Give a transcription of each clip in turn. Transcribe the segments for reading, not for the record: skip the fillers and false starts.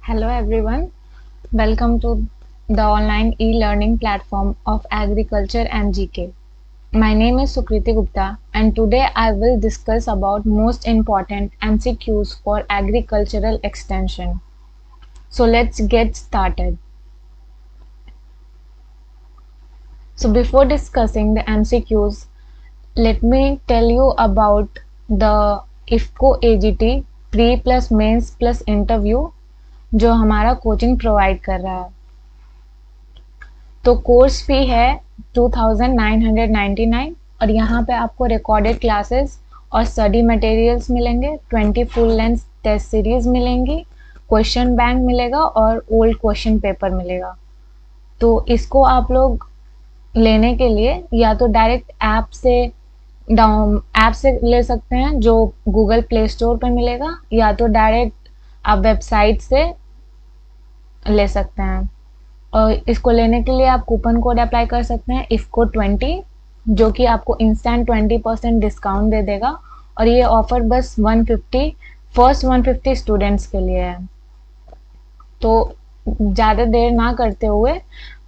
Hello everyone, welcome to the online e-learning platform of agriculture and GK. My name is Sukriti Gupta and today I will discuss about most important MCQs for agricultural extension. So let's get started. So before discussing the MCQs, let me tell you about the IFCO AGT pre plus mains plus interview जो हमारा coaching provide कर रहा है। तो course fee है 2999 और यहाँ पे आपको रिकॉर्डेड क्लासेस और स्टडी मटेरियल्स मिलेंगे, 20 फुल लेंथ टेस्ट सीरीज मिलेंगी, क्वेश्चन बैंक मिलेगा और ओल्ड क्वेश्चन पेपर मिलेगा। तो इसको आप लोग लेने के लिए या तो डायरेक्ट ऐप से ले सकते हैं जो गूगल प्ले स्टोर पर मिलेगा, या तो डायरेक्ट आप वेबसाइट से ले सकते हैं। और इसको लेने के लिए आप कूपन कोड अप्लाई कर सकते हैं IFCO20, जो कि आपको इंस्टेंट 20% डिस्काउंट दे देगा। और ये ऑफर बस 150 स्टूडेंट्स के लिए है। तो ज़्यादा देर ना करते हुए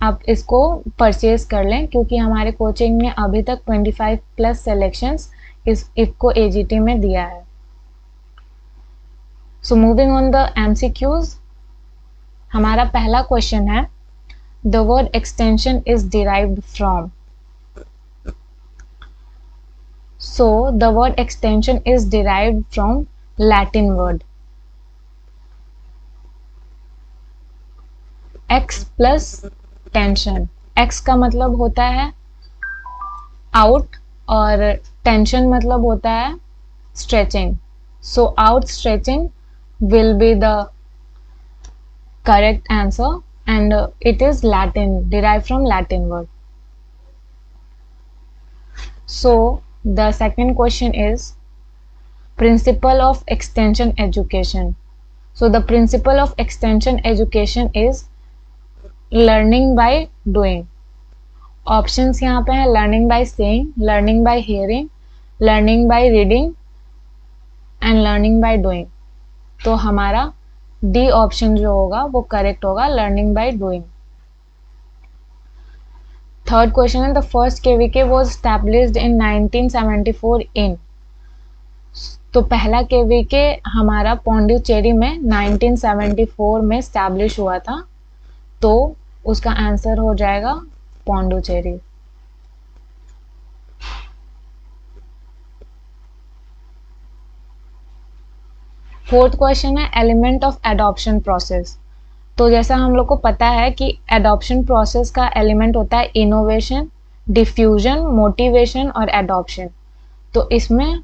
आप इसको परचेज कर लें, क्योंकि हमारे कोचिंग ने अभी तक 25 प्लस सेलेक्शंस इस IFCO AGT में दिया है। So moving on the MCQs, हमारा पहला क्वेश्चन है the word extension is derived from. So the word extension is derived from Latin word ex plus tension. Ex का मतलब होता है out और tension मतलब होता है stretching. So outstretching will be the correct answer. And it is Latin, derived from Latin word. So the second question is principle of extension education. So the principle of extension education is learning by doing. Options यहाँ पे है learning by saying, learning by hearing, learning by reading and learning by doing. तो हमारा D option जो होगा वो correct होगा, learning by doing. Third question है the first KVK was established in 1974 in. तो पहला केवीके हमारा पौंडीचेरी में 1974 में एस्टैब्लिश हुआ था, तो उसका आंसर हो जाएगा पौंडीचेरी। फोर्थ क्वेश्चन है एलिमेंट ऑफ एडॉप्शन प्रोसेस। तो जैसा हम लोग को पता है कि एडॉप्शन प्रोसेस का एलिमेंट होता है इनोवेशन, डिफ्यूजन, मोटिवेशन और एडॉप्शन। तो इसमें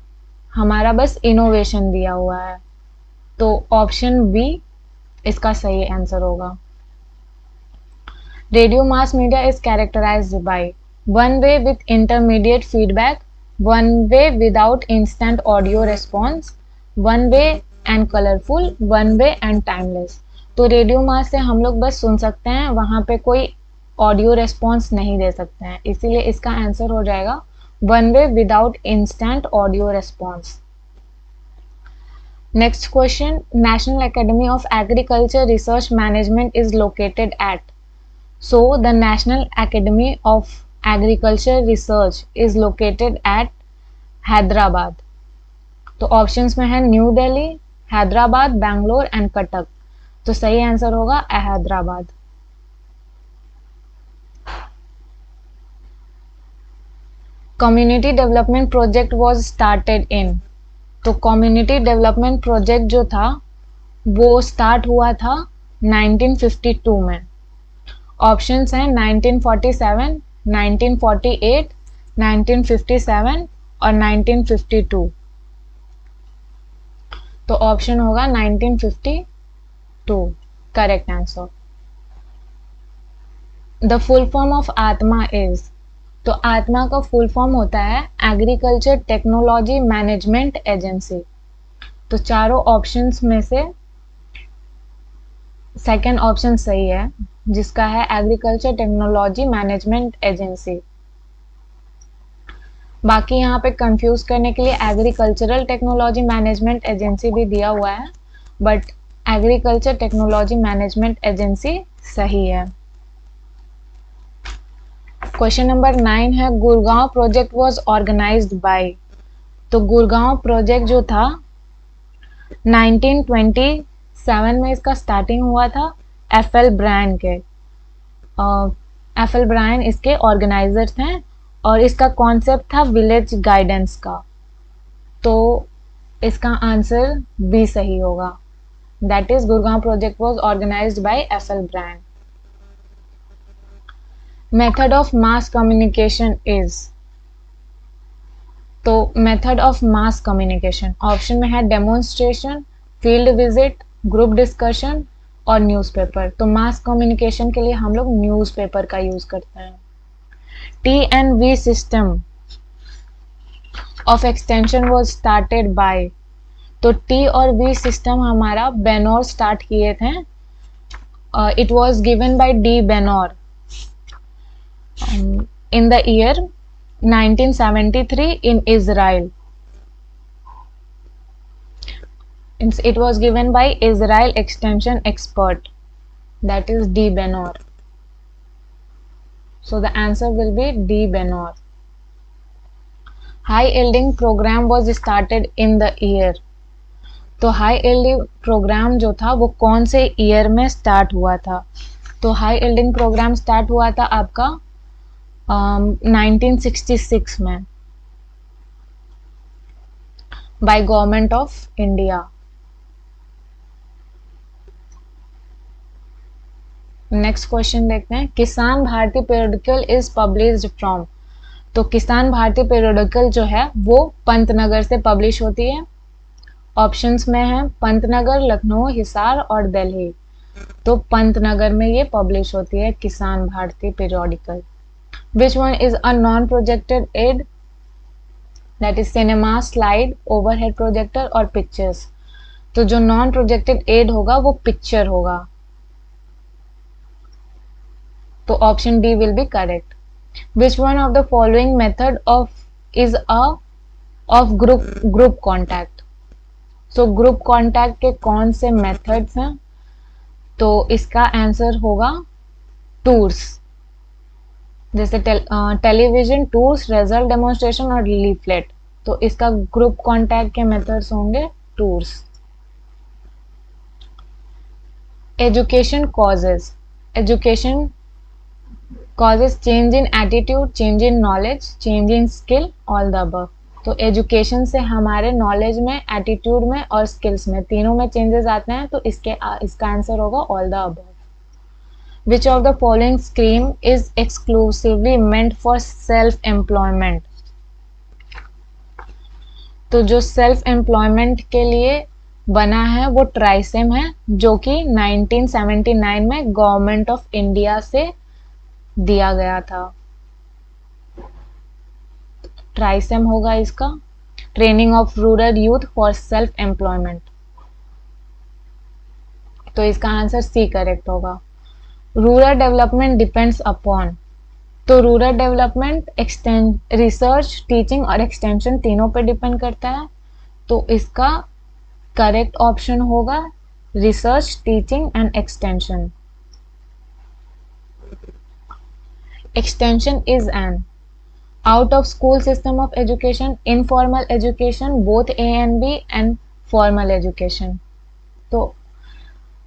हमारा बस इनोवेशन दिया हुआ है, तो ऑप्शन बी इसका सही आंसर होगा। Radio mass media is characterised by one way with intermediate feedback, one way without instant audio response, one way and colourful, one way and timeless. तो रेडियो मास से हम लोग बस सुन सकते हैं, वहां पे कोई ऑडियो रेस्पॉन्स नहीं दे सकते हैं, इसीलिए इसका आंसर हो जाएगा one way without instant audio response. Next question, national academy of agriculture research management is located eight. So the national academy of agriculture research is located eight Hyderabad. तो ऑप्शंस में है न्यू दिल्ली, हैदराबाद, बैंगलोर एंड कटक। तो सही answer होगा Hyderabad. Community development project was started in. तो community development project जो था वो स्टार्ट हुआ था 1952 में। ऑप्शंस हैं 1947, 1948, 1957 और 1952। तो ऑप्शन होगा 1952 correct answer. The full form of आत्मा इज। तो आत्मा का फुल फॉर्म होता है एग्रीकल्चर टेक्नोलॉजी मैनेजमेंट एजेंसी। तो चारों ऑप्शंस में से सेकंड ऑप्शन सही है, जिसका है एग्रीकल्चर टेक्नोलॉजी मैनेजमेंट एजेंसी। बाकी यहाँ पे कंफ्यूज करने के लिए एग्रीकल्चरल टेक्नोलॉजी मैनेजमेंट एजेंसी भी दिया हुआ है, but agriculture technology management agency सही है। क्वेश्चन नंबर 9 है Gurgaon project was organised by. तो गुड़गांव प्रोजेक्ट जो था 1927 में इसका स्टार्टिंग हुआ था एफएल ब्रायन के। एफएल ब्रायन इसके ऑर्गेनाइजर्स हैं और इसका कॉन्सेप्ट था विलेज गाइडेंस का। तो इसका आंसर बी सही होगा, that is Gurgaon project was organised by FL Brayne. Method of mass communication is. तो method of mass communication option में है demonstration, field visit, group discussion और न्यूज़पेपर। तो मास कम्युनिकेशन के लिए हम लोग न्यूज़पेपर का यूज करते हैं। TNV system of extension was started by. तो T और V सिस्टम हमारा बेनोर स्टार्ट किए थे। It was given by D Benor in the year 1973 in Israel. It was given by Israel extension expert, that is D Benor. So the answer will be D Benor. High yielding program was started in the year. तो high yielding programme जो था वो कौन से year में start हुआ था? तो हाई यील्डिंग प्रोग्राम स्टार्ट हुआ था आपका 1966 में by government of India. Next question देखते हैं। Kisan Bharati periodical is published from. तो किसान भारती पीरियोडिकल जो है वो पंतनगर से पब्लिश होती है। ऑप्शंस में है पंतनगर, लखनऊ, हिसार और दिल्ली। तो पंतनगर में ये पब्लिश होती है Kisan Bharati periodical. Which one is a non-projected aid? That is cinema, slide, overhead projector और pictures। तो जो नॉन प्रोजेक्टेड एड होगा वो पिक्चर होगा। तो option D will be correct. Which one of the following method is a of group contact? So group contact के कौन से methods हैं? तो इसका आंसर होगा टूर्स, जैसे टेलीविजन, टूर्स, रिजल्ट डेमोन्स्ट्रेशन और लीफलेट। तो इसका ग्रुप कांटेक्ट के मेथड्स होंगे tours. Education causes change in attitude, change in knowledge, change in skill, all the above. तो एजुकेशन से हमारे नॉलेज में, एटीट्यूड में और स्किल्स में तीनों में चेंजेस आते हैं। तो इसका आंसर होगा all the above. Which of the following scheme is exclusively meant for self-employment? तो जो सेल्फ एम्प्लॉयमेंट के लिए बना है वो ट्राइसेम है, जो कि 1979 में गवर्नमेंट ऑफ इंडिया से दिया गया था। ट्राइसेम होगा इसका, training of rural youth for self employment. तो इसका आंसर सी करेक्ट होगा। Rural development depends upon. तो रूरल डेवलपमेंट रिसर्च, टीचिंग और एक्सटेंशन तीनों पे डिपेंड करता है। तो इसका करेक्ट ऑप्शन होगा research, teaching and extension. Extension is an out of school system of education, informal education, both A and B and formal education. तो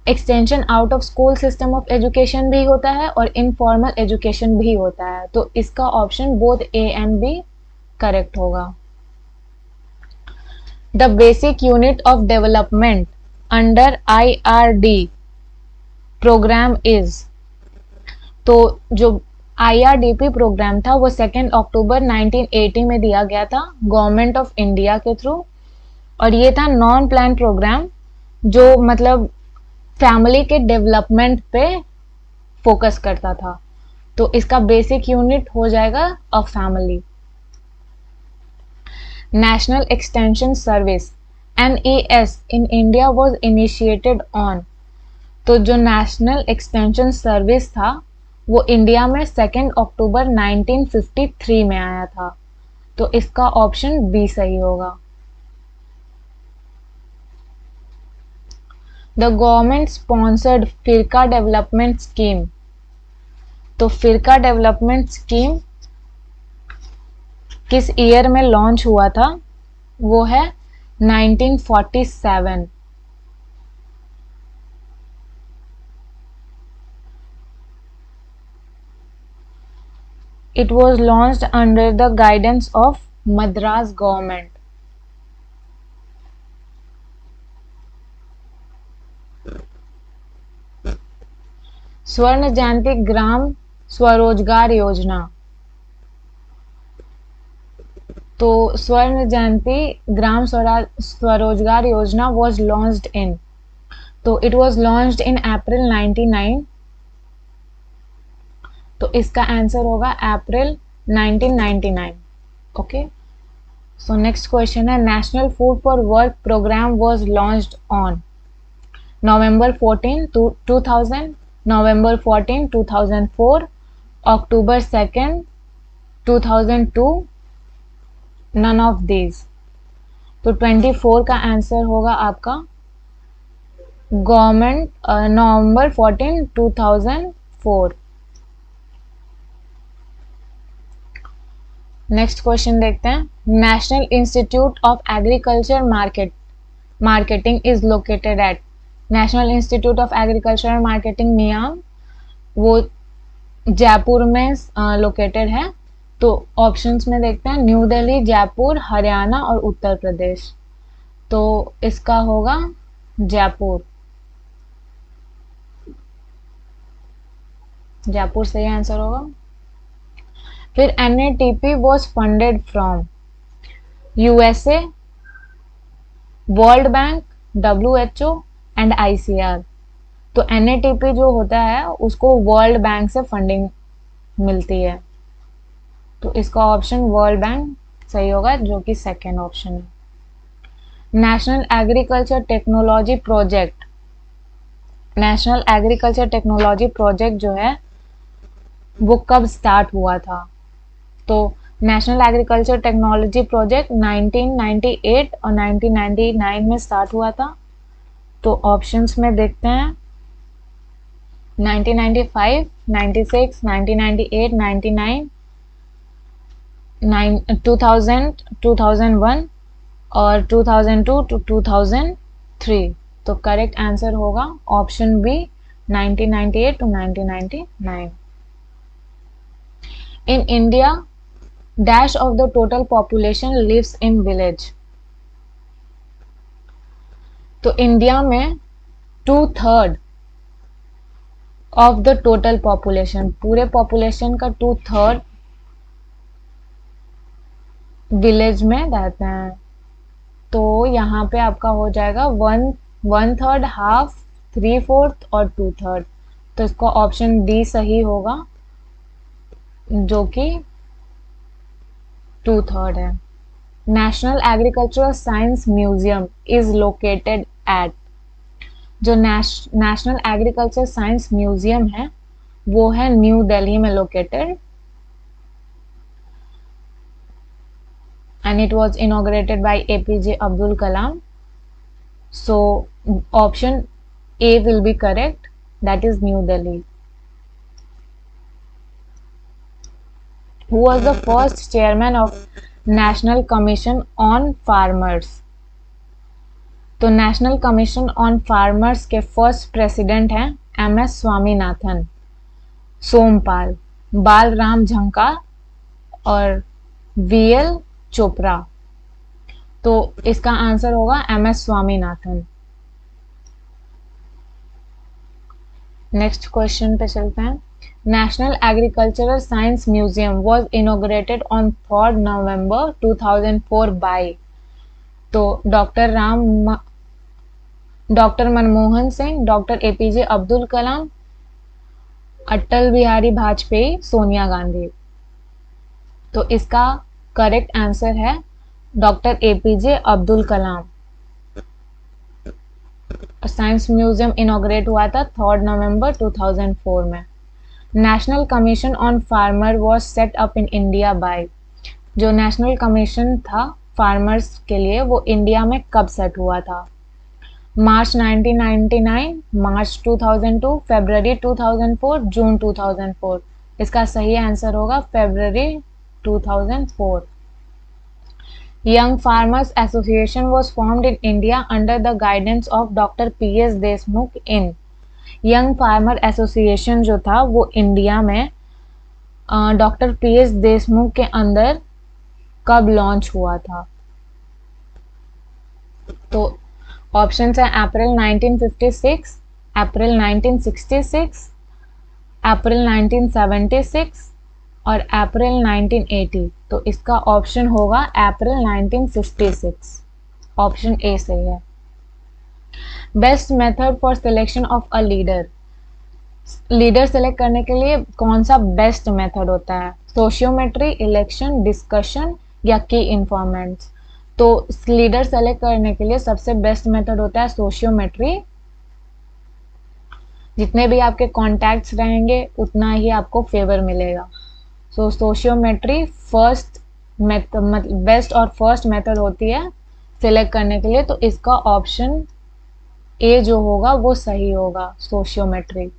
extension out of school system of education भी होता है और informal education भी होता है। तो इसका option both A and B correct होगा। The basic unit of development under IRD programme is. तो जो IRDP प्रोग्राम था वो 2 अक्टूबर 1980 में दिया गया था गवर्नमेंट ऑफ इंडिया के थ्रू, और ये था नॉन प्लान प्रोग्राम जो मतलब फैमिली के डेवलपमेंट पे फोकस करता था। तो इसका बेसिक यूनिट हो जाएगा a family. National extension service NES in India was initiated on. तो जो नेशनल एक्सटेंशन सर्विस था वो इंडिया में 2 अक्टूबर 1953 में आया था। तो इसका ऑप्शन बी सही होगा। The government sponsored Firka development scheme. तो फिरका डेवलपमेंट स्कीम किस ईयर में लॉन्च हुआ था? वो है 1947। It was launched under the guidance of Madras government. स्वर्ण जयंती ग्राम स्वरोजगार योजना। तो स्वर्ण जयंती ग्राम स्वरोजगार योजना was launched in, तो it was launched in April 99। तो इसका आंसर होगा April 1999। Okay, so next question है, national food for work programme was launched on November 14 2000, November 14 2004, October 2 2002, none of these. तो 24 का आंसर होगा आपका गवर्नमेंट नवंबर 14 2004। नेक्स्ट क्वेश्चन देखते हैं, national institute of agriculture marketing is located at. National institute of agriculture and marketing NIAM वो जयपुर में located है। तो ऑप्शंस में देखते हैं, न्यू दिल्ली, जयपुर, हरियाणा और उत्तर प्रदेश। तो इसका होगा जयपुर। जयपुर सही आंसर होगा। फिर NATP was funded from USA, world bank, WHO and ICR। तो NATP जो होता है उसको वर्ल्ड बैंक से फंडिंग मिलती है। तो इसका ऑप्शन वर्ल्ड बैंक सही होगा, जो कि सेकेंड ऑप्शन है। National agriculture technology project, national agriculture technology project जो है वो कब स्टार्ट हुआ था? तो नेशनल एग्रीकल्चर टेक्नोलॉजी प्रोजेक्ट 1998 और 1999 में स्टार्ट हुआ था। तो ऑप्शंस में देखते हैं, 1995, 96, 1998, 99, 2000, 2001 और 2002 to 2003। तो करेक्ट आंसर होगा option B 1998 to 1999। In India dash of the total population lives in village. तो इंडिया में 2/3 ऑफ द टोटल पॉपुलेशन, पूरे पॉपुलेशन का 2/3 विलेज में रहते हैं। तो यहाँ पे आपका हो जाएगा 1/3, हाफ, 3/4 और 2/3। तो इसका ऑप्शन डी सही होगा, जो कि 2/3 है। National agricultural science museum is located eight. जो नेशनल एग्रीकल्चर साइंस म्यूजियम है वो है न्यू दिल्ली में located, and it was inaugurated by APJ Abdul Kalam. So option A will be correct, that is New Delhi. Who was the first chairman of National Commission on Farmers? तो national commission on farmers के first president हैं MS Swaminathan, Sompal, Balram झंका और VL Chopra. तो इसका answer होगा MS Swaminathan. Next question पे चलते हैं, national agricultural science museum was inaugurated on 3 November 2004 by. तो doctor Manmohan Singh, doctor APJ Abdul Kalam, Atal Bihari Vajpayee, Sonia Gandhi. तो इसका करेक्ट आंसर है doctor APJ Abdul Kalam. Science museum inaugurate हुआ था 3 नवंबर 2004 में। National commission on farmer was set up in India by. जो नेशनल कमीशन था farmers के लिए वो इंडिया में कब सेट हुआ था? मार्च 1999, मार्च 2002, फरवरी 2004, जून 2004। इसका सही आंसर होगा फरवरी 2004। Young Farmers Association was formed in India under the guidance of Dr. P.S. Deshmukh in। Young farmer association जो था वो इंडिया में डॉक्टर पीएस देशमुख के अंदर कब लॉन्च हुआ था? तो ऑप्शंस हैं अप्रैल 1956, अप्रैल 1966, अप्रैल 1976 और अप्रैल 1980। तो इसका ऑप्शन होगा अप्रैल 1956। ऑप्शन ए सही है। Best method for selection of a leader. Leader select करने के लिए कौन सा बेस्ट मेथड होता है? सोशियोमेट्री, इलेक्शन, डिस्कशन या की इन्फॉर्मेंट्स। तो लीडर सेलेक्ट करने के लिए सबसे बेस्ट मेथड होता है सोशियोमेट्री। जितने भी आपके कॉन्टैक्ट्स रहेंगे उतना ही आपको फेवर मिलेगा। सो सोशियोमेट्री फर्स्ट मेथड, बेस्ट और फर्स्ट मेथड होती है सिलेक्ट करने के लिए। तो इसका ऑप्शन ए जो होगा वो सही होगा, sociometry.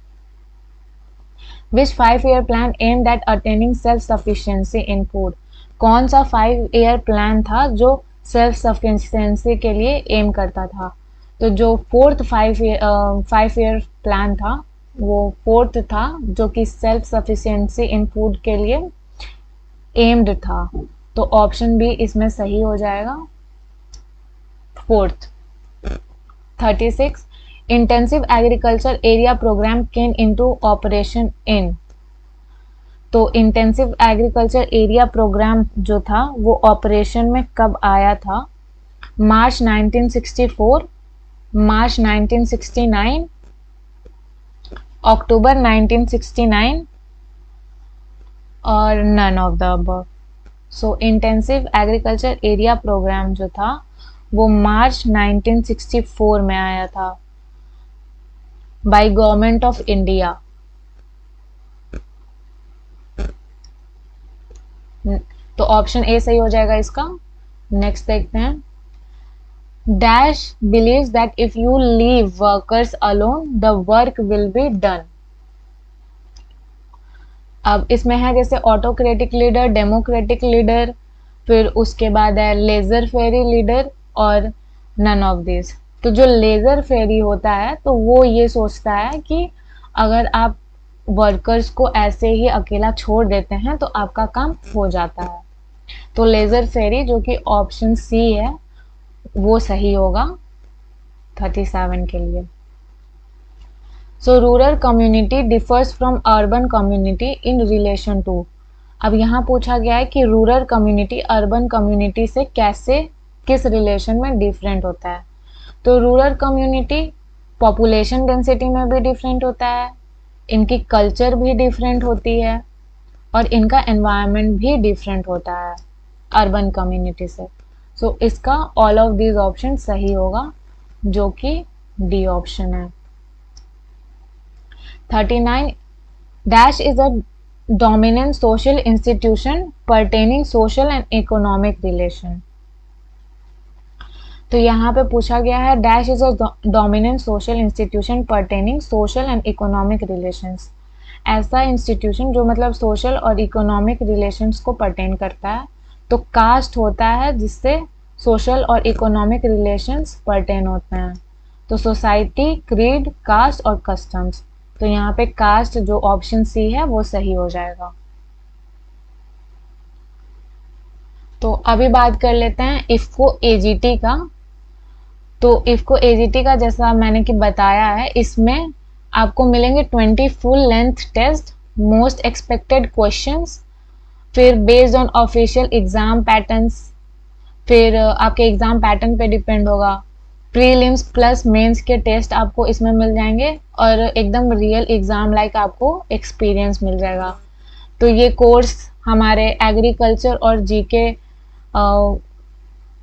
Which 5-year plan aimed at attaining self sufficiency in food? कौन सा 5-year plan था जो सेल्फ सफिशिएंसी के लिए एम करता था? तो जो फोर्थ 5-year प्लान था वो फोर्थ था जो कि सेल्फ सफिशिएंसी इन फूड के लिए एम्ड था। तो ऑप्शन बी इसमें सही हो जाएगा, fourth. 36 intensive agriculture area programme came into operation in. तो इंटेंसिव एग्रीकल्चर एरिया प्रोग्राम जो था वो ऑपरेशन में कब आया था? मार्च 1964, मार्च 1969, अक्टूबर 1969 और none of the above. So intensive agriculture area programme जो था वो मार्च 1964 में आया था बाय गवर्नमेंट ऑफ इंडिया। तो ऑप्शन ए सही हो जाएगा इसका। नेक्स्ट देखते हैं। Dash believes that if you leave workers alone the work will be done. अब इसमें है जैसे ऑटोक्रेटिक लीडर, डेमोक्रेटिक लीडर, फिर उसके बाद है लेजर फेरी लीडर और नन ऑफ दिस। तो जो लेजर फेरी होता है तो वो ये सोचता है कि अगर आप वर्कर्स को ऐसे ही अकेला छोड़ देते हैं तो आपका काम हो जाता है। तो लेजर फेरी जो कि ऑप्शन सी है वो सही होगा 37 के लिए। So rural community differs from urban community in relation to. अब यहाँ पूछा गया है कि रूरल कम्युनिटी अर्बन कम्युनिटी से कैसे, किस रिलेशन में डिफरेंट होता है। तो रूरल कम्युनिटी पॉपुलेशन डेंसिटी में भी डिफरेंट होता है, इनकी कल्चर भी डिफरेंट होती है और इनका एनवायरनमेंट भी डिफरेंट होता है अर्बन कम्युनिटी से। सो इसका ऑल ऑफ दीज ऑप्शन सही होगा जो कि डी ऑप्शन है। 39 dash is a dominant social institution pertaining social and economic relation. तो यहाँ पे पूछा गया है dash is a dominant social institution pertaining social and economic relations. ऐसा इंस्टीट्यूशन जो मतलब सोशल और इकोनॉमिक रिलेशंस को पर्टेन करता है। तो कास्ट होता है जिससे सोशल और इकोनॉमिक रिलेशंस पर्टेन होते हैं। तो सोसाइटी, क्रीड, कास्ट और कस्टम्स। तो यहाँ पे कास्ट जो ऑप्शन सी है वो सही हो जाएगा। तो अभी बात कर लेते हैं इफ्को एजीटी का। तो इफ्को एजीटी का जैसा मैंने कि बताया है, इसमें आपको मिलेंगे 20 full length test, most expected questions, फिर based on official exam patterns, फिर आपके एग्जाम पैटर्न पे डिपेंड होगा। प्रीलिम्स प्लस मेंस के टेस्ट आपको इसमें मिल जाएंगे और एकदम रियल एग्जाम लाइक आपको एक्सपीरियंस मिल जाएगा। तो ये कोर्स हमारे एग्रीकल्चर और जीके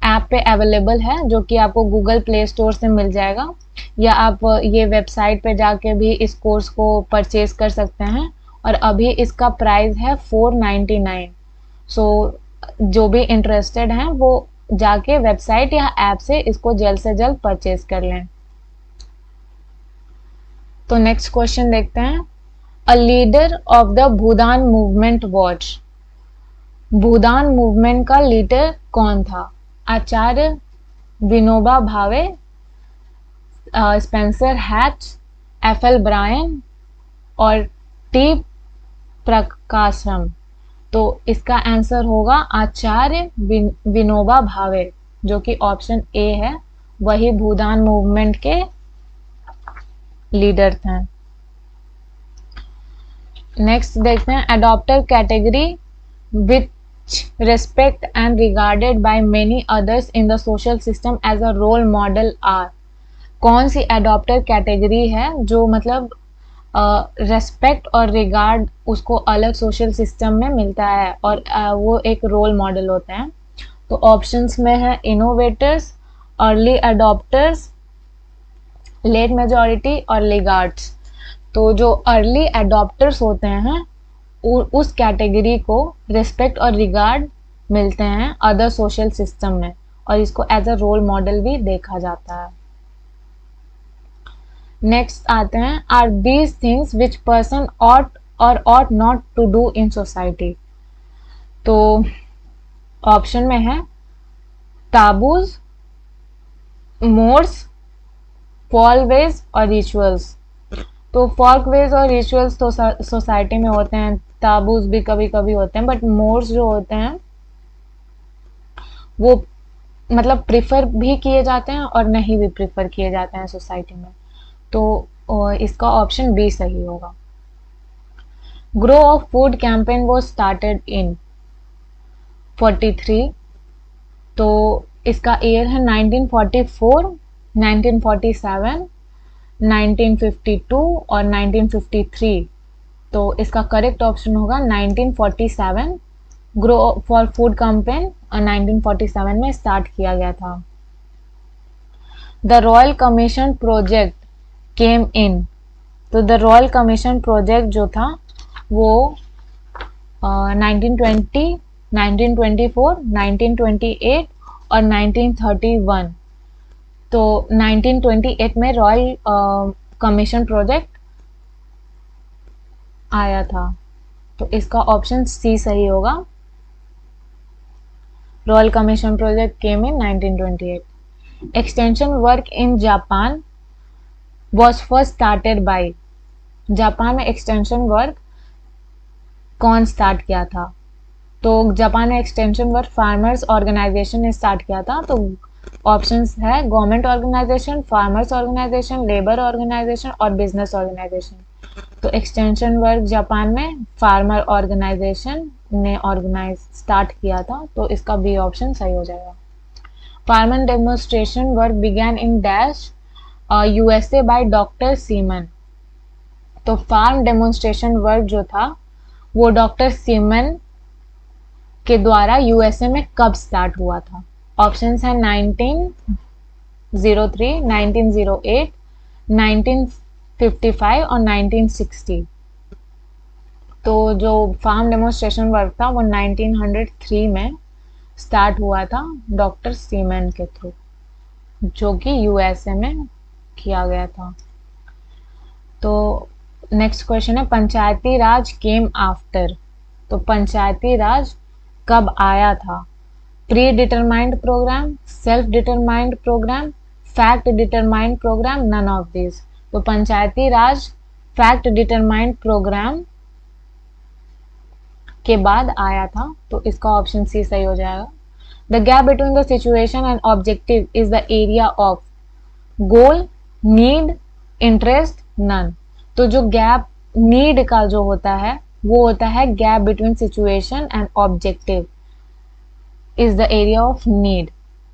ऐप पे अवेलेबल है जो कि आपको गूगल प्ले स्टोर से मिल जाएगा, या आप ये वेबसाइट पे जाके भी इस कोर्स को परचेज कर सकते हैं। और अभी इसका प्राइस है 499। सो जो भी इंटरेस्टेड हैं वो जाके वेबसाइट या ऐप से इसको जल्द से जल्द परचेज कर लें। तो नेक्स्ट क्वेश्चन देखते हैं। A leader of the Bhoodan movement watch, Bhoodan movement का लीडर कौन था? आचार्य Vinoba Bhave, Spencer hatch, FL. Brian और टी प्रकाशम। तो इसका आंसर होगा आचार्य विनोबा भावे, जो कि ऑप्शन ए है, वही भूदान मूवमेंट के लीडर थे। नेक्स्ट देखते हैं। Adopter category which respect and regarded by many others in the social system as a role model are. कौन सी अडॉप्टर कैटेगरी है जो मतलब रेस्पेक्ट और रिगार्ड उसको अलग सोशल सिस्टम में मिलता है और वो एक रोल मॉडल होते हैं? तो ऑप्शंस में है innovators, early adopters, late majority और लिगार्ड्स। तो जो अर्ली अडॉप्टर्स होते हैं उस कैटेगरी को रिस्पेक्ट और रिगार्ड मिलते हैं अदर सोशल सिस्टम में, और इसको एज अ रोल मॉडल भी देखा जाता है। नेक्स्ट आते हैं। Are these things which person ought और ought not to do in society. तो ऑप्शन में है टाबूज, मोर्स, फॉलवेज और रिचुअल्स। तो फॉल्कवेज और रिचुअल्स तो सोसाइटी में होते हैं, टाबूज भी कभी कभी होते हैं, बट मोर्स जो होते हैं वो मतलब प्रिफर भी किए जाते हैं और नहीं भी प्रिफर किए जाते हैं सोसाइटी में। तो इसका ऑप्शन बी सही होगा। ग्रो ऑफ फूड कैंपेन वो स्टार्टेड इन 43। तो इसका ईयर है 1944, 1947, 1952 और 1953। तो इसका करेक्ट ऑप्शन होगा 1947। ग्रो फॉर फूड कैंपेन 1947 में स्टार्ट किया गया था। The royal commission project came इन। तो द रॉयल कमीशन प्रोजेक्ट जो था वो 1920, 1924, 1928 और 1931। तो 1928 में रॉयल कमीशन प्रोजेक्ट आया था, तो इसका ऑप्शन सी सही होगा। Royal commission project came in 1928। Extension work in Japan was first started by. Japan में एक्सटेंशन वर्क कौन स्टार्ट किया था? तो जापान में एक्सटेंशन वर्क फार्मर्स ऑर्गेनाइजेशन ने स्टार्ट किया था। तो ऑप्शंस है government organisation, farmers organisation, labour organisation और बिजनेस ऑर्गेनाइजेशन। तो एक्सटेंशन वर्क जापान में फार्मर ऑर्गेनाइजेशन ने ऑर्गेनाइज स्टार्ट किया था, तो इसका बी ऑप्शन सही हो जाएगा। Farmer demonstration work began in dash USA by doctor semen. तो फार्म डेमोन्स्ट्रेशन वर्क जो था वो डॉक्टर सीमन के द्वारा यूएसए में कब स्टार्ट हुआ था? ऑप्शंस हैं 1903, 1908, 1955 और 1960। तो जो फार्म डेमोन्स्ट्रेशन वर्क था वो 1903 में स्टार्ट हुआ था डॉक्टर सीमन के थ्रू, जो कि यूएसए में किया गया था। तो नेक्स्ट क्वेश्चन है पंचायती राज केम आफ्टर। तो पंचायती राज कब आया था? Predetermined programme, self determined programme, fact determined programme, none of this. तो Panchayati Raj fact determined programme के बाद आया था, तो इसका ऑप्शन सी सही हो जाएगा। The gap between the situation and objective is the area of goal, need, interest, none. तो जो गैप नीड का जो होता है वो होता है gap between situation and objective is the area of need.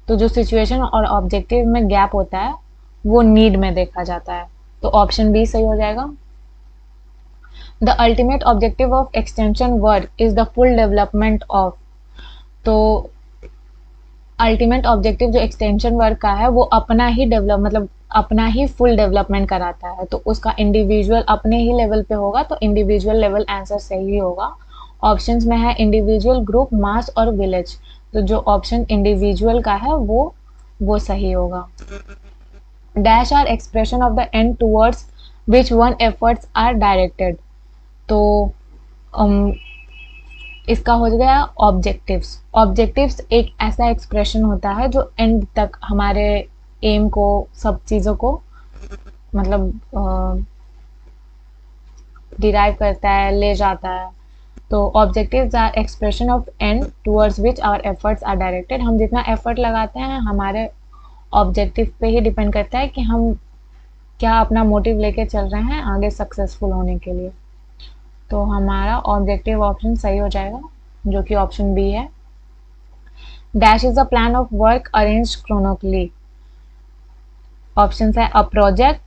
तो जो सिचुएशन और ऑब्जेक्टिव में गैप होता है वो नीड में देखा जाता है, तो ऑप्शन बी सही हो जाएगा। The ultimate objective of extension work is the full development of. तो अल्टीमेट ऑब्जेक्टिव जो एक्सटेंशन वर्क का है वो अपना ही डेवलप मतलब अपना ही फुल डेवलपमेंट कराता है, तो उसका इंडिविजुअल अपने ही लेवल पे होगा, तो इंडिविजुअल लेवल आंसर सही होगा। ऑप्शंस में है इंडिविजुअल, ग्रुप, मास और विलेज। तो जो ऑप्शन इंडिविजुअल का है वो सही होगा। Dash are expression of the end towards which one efforts are directed. तो um, इसका हो गया ऑब्जेक्टिव्स। ऑब्जेक्टिव्स एक ऐसा एक्सप्रेशन होता है जो एंड तक हमारे एम को, सब चीज़ों को मतलब डिराइव करता है, ले जाता है। तो objectives are expression of end towards which our efforts are directed. हम जितना एफर्ट लगाते हैं हमारे ऑब्जेक्टिव पे ही डिपेंड करता है कि हम क्या अपना मोटिव लेके चल रहे हैं आगे सक्सेसफुल होने के लिए। तो हमारा ऑब्जेक्टिव ऑप्शन सही हो जाएगा, जो कि ऑप्शन बी है। Dash is a plan of work arrange chronologically. Option है a project,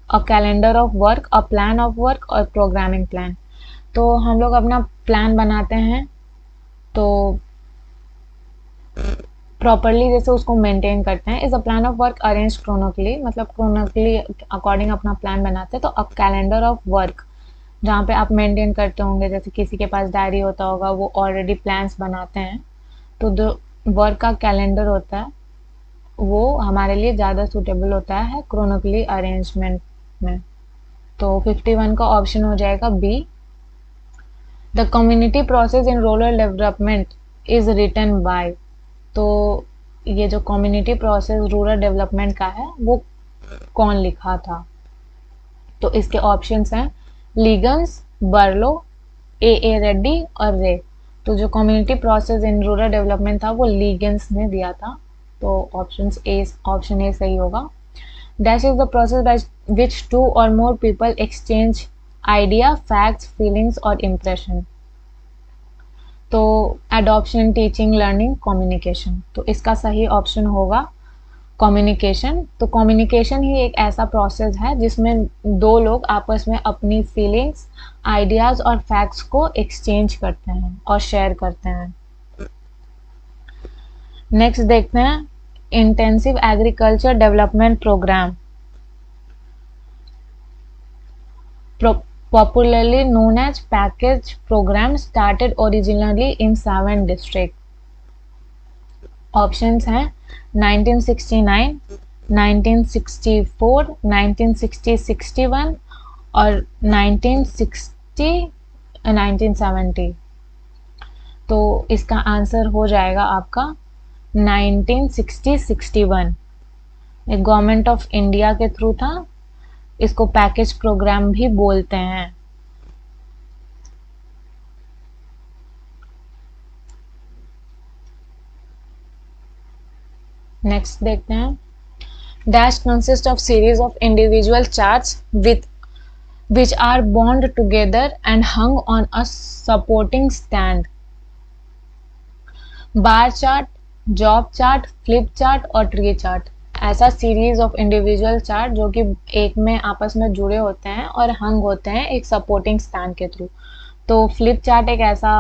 a calendar of work, a plan of work और प्रोग्रामिंग प्लान। तो हम लोग अपना प्लान बनाते हैं तो प्रॉपरली जैसे उसको मेंटेन करते हैं। Is a plan of work arrange chronologically, मतलब क्रोनोकली अकॉर्डिंग अपना प्लान बनाते हैं। तो अ कैलेंडर ऑफ वर्क, जहाँ पे आप मेंटेन करते होंगे, जैसे किसी के पास डायरी होता होगा, वो ऑलरेडी प्लान्स बनाते हैं। तो जो वर्क का कैलेंडर होता है वो हमारे लिए ज़्यादा सूटेबल होता है क्रोनोकली अरेंजमेंट में। तो 51 का ऑप्शन हो जाएगा B. The community process in rural development is written by. तो ये जो कम्युनिटी प्रोसेस रूरल डेवलपमेंट का है वो कौन लिखा था? तो इसके ऑप्शंस हैं लीगन्स, बर्लो, ए रेड्डी और रे। तो जो community process in rural development था वो लीगन्स ने दिया था। तो ऑप्शन ए सही होगा। Dash is the process by which two और more people exchange idea, facts, feelings और इम्प्रेशन। तो एडॉप्शन, टीचिंग, लर्निंग, कम्युनिकेशन। तो इसका सही ऑप्शन होगा कम्युनिकेशन। तो कम्युनिकेशन ही एक ऐसा प्रोसेस है जिसमें दो लोग आपस में अपनी फीलिंग्स, आइडियाज और फैक्ट्स को एक्सचेंज करते हैं और शेयर करते हैं। नेक्स्ट देखते हैं intensive agriculture development programme, popularly known as package program, started originally in 7 districts. Options हैं 1969, 1964, 1961 और 1970। तो इसका आंसर हो जाएगा आपका 1961। एक गवर्नमेंट ऑफ इंडिया के थ्रू था। इसको पैकेज प्रोग्राम भी बोलते हैं। नेक्स्ट देखते हैं dash consist of series of individual charts with which are bound together and hung on a supporting stand. Bar chart, job chart, flip chart और tree chart. ऐसा सीरीज ऑफ इंडिविजुअल चार्ट जो कि एक में आपस में जुड़े होते हैं और हंग होते हैं एक सपोर्टिंग स्टैंड के थ्रू। तो फ्लिप चार्ट एक ऐसा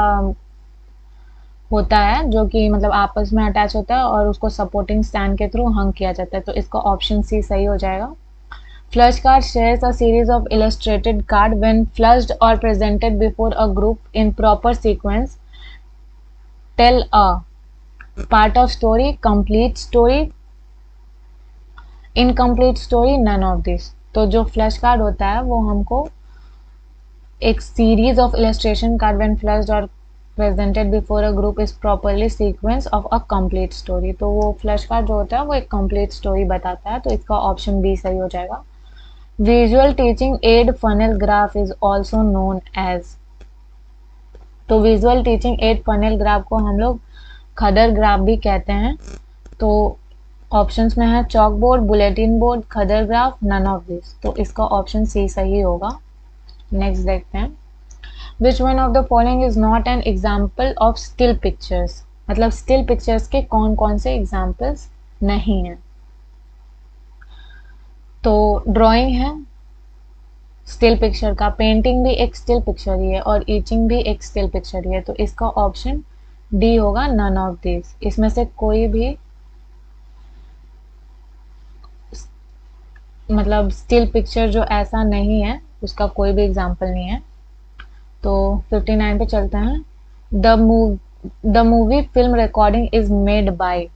होता है जो कि मतलब आपस में अटैच होता है और उसको सपोर्टिंग स्टैंड के थ्रू हंग किया जाता है। तो इसका ऑप्शन सी सही हो जाएगा। Flashcard shares a series of illustrated cards when flashed or presented before a group in proper sequence. Tell a part of story, complete story, incomplete story, none of this. तो जो flash card होता है वो हमको एक series of illustration card when flashed or presented before a group is properly sequence of a complete story। तो वो flash card जो होता है वो एक कंप्लीट स्टोरी बताता है। तो इसका ऑप्शन बी सही हो जाएगा। Visual teaching aid funnel graph is also known as. तो visual teaching aid funnel graph को हम लोग खदर ग्राफ भी कहते हैं। तो ऑप्शंस में है chalk board, bulletin board, khaddar graph, none of this. तो इसका ऑप्शन सी सही होगा। नेक्स्ट देखते हैं which one of the following is not an example of still pictures. मतलब स्टिल पिक्चर्स के कौन कौन से एग्जाम्पल्स नहीं हैं। तो ड्राइंग है स्टिल पिक्चर का, पेंटिंग भी एक स्टिल पिक्चर ही है और ईचिंग भी एक स्टिल पिक्चर ही है। तो इसका ऑप्शन डी होगा नन ऑफ दिस। इसमें से कोई भी मतलब स्टिल पिक्चर जो ऐसा नहीं है उसका कोई भी एग्जाम्पल नहीं है। तो 59 पे चलते हैं। The movie film recording is made by.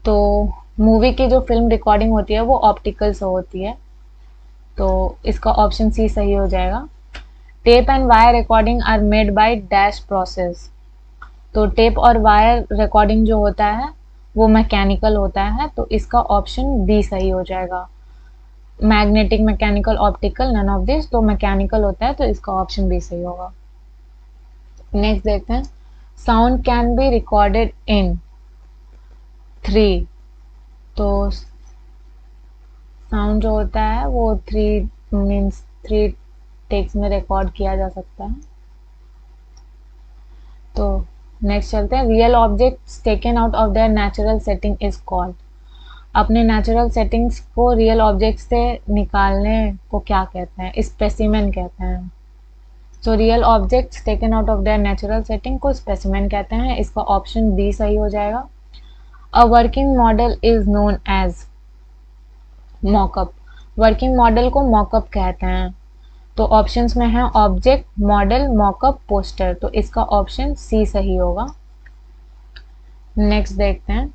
तो मूवी की जो फिल्म रिकॉर्डिंग होती है वो ऑप्टिकल से होती है। तो इसका ऑप्शन सी सही हो जाएगा। Tape and wire recording are made by dash process. तो टेप और वायर रिकॉर्डिंग जो होता है वो मैकेनिकल होता है, तो इसका ऑप्शन बी सही हो जाएगा। Magnetic, mechanical, optical, none of this, तो मैकेनिकल होता है, तो इसका ऑप्शन बी सही होगा। नेक्स्ट देखते हैं, sound can be recorded in 3। तो साउंड जो होता है वो 3 टेक्स में रिकॉर्ड किया जा सकता है। तो नेक्स्ट चलते हैं, real objects taken out of their natural setting is called. अपने नेचुरल सेटिंग्स को रियल ऑब्जेक्ट से निकालने को क्या कहते हैं? स्पेसिमेन कहते हैं। तो real objects taken out of their natural setting को स्पेसिमेन कहते हैं, इसका ऑप्शन बी सही हो जाएगा। A working model is known as mockup. Working model को मॉकअप कहते हैं। तो ऑप्शंस में है ऑब्जेक्ट, मॉडल, मॉकअप, पोस्टर, तो इसका ऑप्शन सी सही होगा। नेक्स्ट देखते हैं,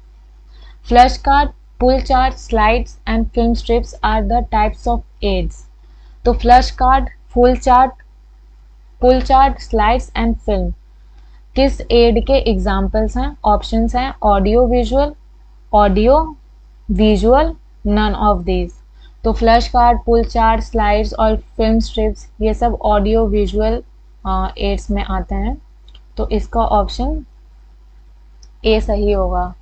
flash card, pull chart, slides and film strips are the types of aids. तो flash card, full chart, pull chart, slides and film किस एड के एग्जाम्पल्स हैं? ऑप्शंस हैं audio visual, none of these. तो flash card, pull chart, slides और film strips ये सब audio visual aids में आते हैं, तो इसका ऑप्शन ए सही होगा।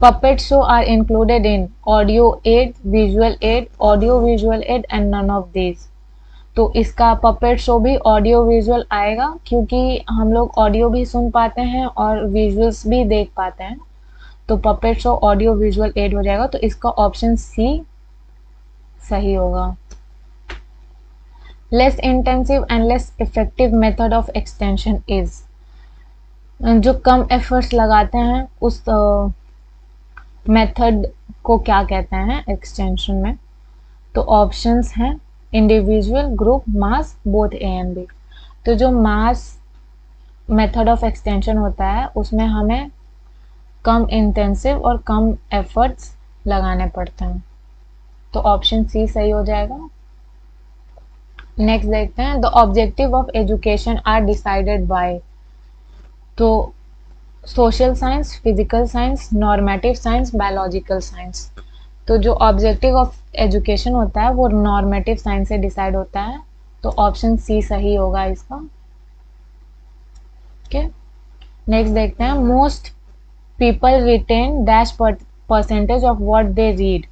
Puppet show are included in audio aid, visual aid, audio visual aid and none of these. तो इसका पपेट शो भी ऑडियो विजुअल आएगा, क्योंकि हम लोग ऑडियो भी सुन पाते हैं और विजुअल्स भी देख पाते हैं, तो puppet show audio visual add हो जाएगा, तो इसका ऑप्शन सी सही होगा। Less intensive and less effective method of extension is. जो कम एफर्ट्स लगाते हैं उस मेथड को क्या कहते हैं एक्सटेंशन में? तो ऑप्शंस हैं individual, group, mass, both A and B. तो जो मास मेथड ऑफ एक्सटेंशन होता है उसमें हमें कम इंटेंसिव और कम एफर्ट्स लगाने पड़ते हैं, तो ऑप्शन सी सही हो जाएगा। नेक्स्ट देखते हैं, the objective of education are decided by. तो social science, physical science, normative science, biological science. तो जो ऑब्जेक्टिव ऑफ एजुकेशन होता है वो नॉर्मेटिव साइंस से डिसाइड होता है, तो ऑप्शन सी सही होगा इसका। ओके, नेक्स्ट देखते हैं, most people retain dash percentage of what they read.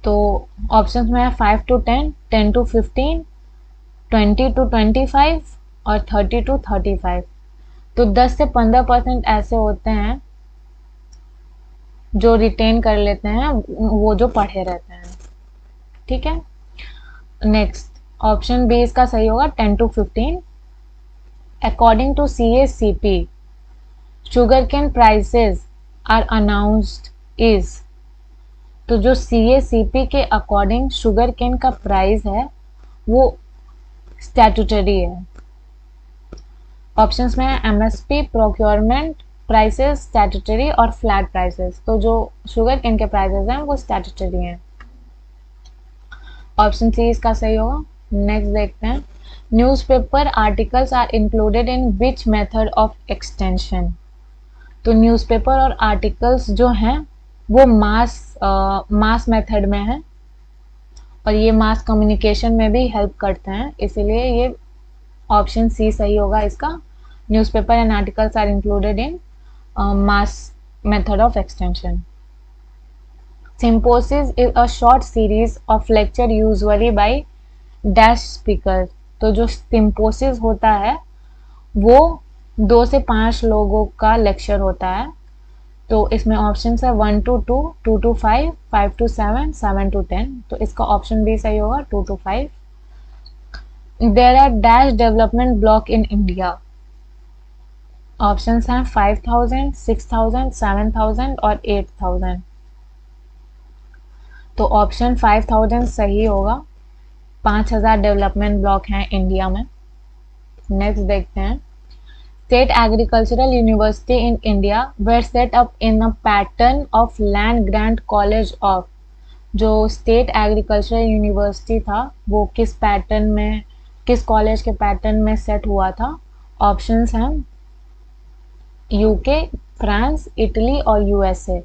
तो ऑप्शंस में है 5 to 10, 10 to 15, 20 to 25 और 30 to 35। तो 10 से 15% ऐसे होते हैं जो रिटेन कर लेते हैं, वो जो पढ़े रहते हैं। ठीक है, नेक्स्ट ऑप्शन बी इसका सही होगा, 10 to 15। According to CACP, sugar cane prices are announced is. तो जो CACP के अकॉर्डिंग शुगर केन का प्राइस है वो स्टैट्यूटरी है। ऑप्शंस में है MSP, प्रोक्योरमेंट प्राइसेस, स्टैट्यूटरी और फ्लैट प्राइसेस। तो जो शुगर केन के प्राइसेस हैं वो स्टैट्यूटरी हैं, ऑप्शन सी इसका सही होगा। नेक्स्ट देखते हैं, newspaper articles are included in which method of extension. तो न्यूज़पेपर और आर्टिकल्स जो हैं वो मास मेथड में है और ये मास कम्युनिकेशन में भी हेल्प करते हैं, इसीलिए ये ऑप्शन सी सही होगा इसका। Newspaper and articles are included in mass method of extension. Symposium is a short series of lecture usually by dash speaker। तो जो सिम्पोसिस होता है वो 2 से 5 लोगों का लेक्चर होता है, तो इसमें ऑप्शन है 1 to 2, 2 to 5, 5 to 7, 7 to 10। तो इसका ऑप्शन भी सही होगा, 2 to 5। There are dash development block in India. Options हैं 5000, 6000, 7000 और 8000। तो ऑप्शन 5000 सही होगा, 5000 डेवलपमेंट ब्लॉक हैं इंडिया में। नेक्स्ट देखते हैं, state agricultural university in India were set up in a pattern of land grant college of. जो स्टेट एग्रीकल्चर यूनिवर्सिटी था वो किस पैटर्न में, किस कॉलेज के पैटर्न में सेट हुआ था? ऑप्शंस हैं यूके, फ्रांस, इटली और यूएसए।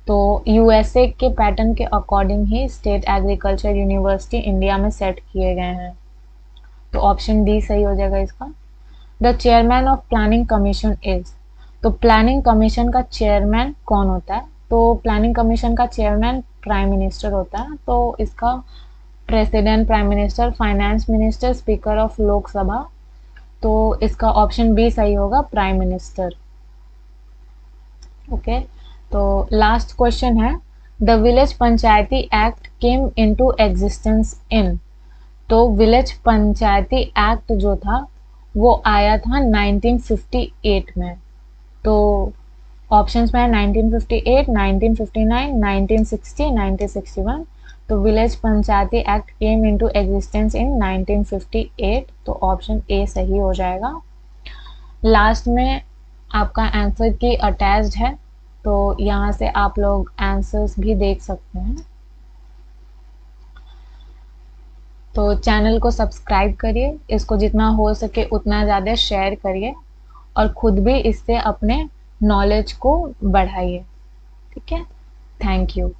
तो यूएसए के पैटर्न के अकॉर्डिंग ही स्टेट एग्रीकल्चर यूनिवर्सिटी इंडिया में सेट किए गए हैं। तो ऑप्शन डी सही हो जाएगा इसका। The chairman of planning commission is, तो प्लानिंग कमीशन का चेयरमैन कौन होता है? तो प्लानिंग कमीशन का चेयरमैन प्राइम मिनिस्टर होता है। तो इसका president, prime minister, finance minister, speaker of Lok Sabha. तो इसका ऑप्शन बी सही होगा, प्राइम मिनिस्टर। ओके, तो लास्ट क्वेश्चन है, the village Panchayati act came into existence in, तो विलेज पंचायती एक्ट जो था वो आया था 1958 में। तो ऑप्शंस में है 1958, 1959, 1960, 1961। तो village Panchayati act came into existence in 1958, तो ऑप्शन ए सही हो जाएगा। लास्ट में आपका आंसर की अटैच्ड है, तो यहाँ से आप लोग आंसर्स भी देख सकते हैं। तो चैनल को सब्सक्राइब करिए, इसको जितना हो सके उतना ज़्यादा शेयर करिए और खुद भी इससे अपने नॉलेज को बढ़ाइए। ठीक है, थैंक यू।